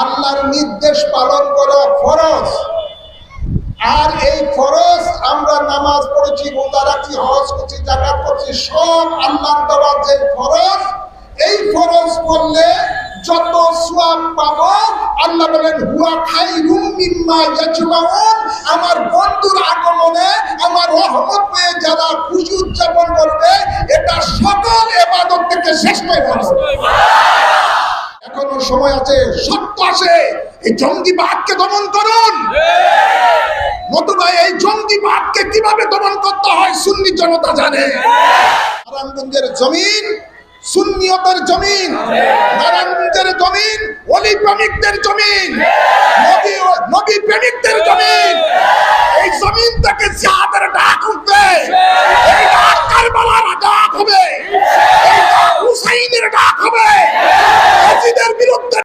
আল্লাহর নির্দেশ পালন করা ফরজ। আর এই ফরজ আমরা নামাজ পড়েছি, রোজা রাখছি, হজ করছি, যাকাত করছি, সব আল্লাহর দেওয়া যে ফরজ, এই ফরজ করলে যত সওয়াব পাবো, আল্লাহ বলেন হুয়া খায়রুম মিম্মা ইয়াজমাউন। আমার বন্ধুর আগমনে আমার রহমত পেয়ে যারা খুশি উদযাপন করবে, এটা সকল ইবাদত থেকে শ্রেষ্ঠ ইবাদত। এখনো সময় আছে, সত্য আছে, এই জঙ্গিবাদকে দমন করুন। নতুবা এই জঙ্গিবাদকে কিভাবে দমন করতে হয় সুন্নি জনতা জানে। নারায়ণগঞ্জের জমিন সুন্নিয়তের জমিন, নারায়ণগঞ্জের জমিন ওলি প্রেমিকদের জমিন, নবী প্রেমিকদের জমিন। এই জমিন থেকে জিহাদের ডাক উঠবে, এই ডাক কারবালার ডাক হবে, এই ডাক হুসাইনের ডাক হবে, ইয়াজিদের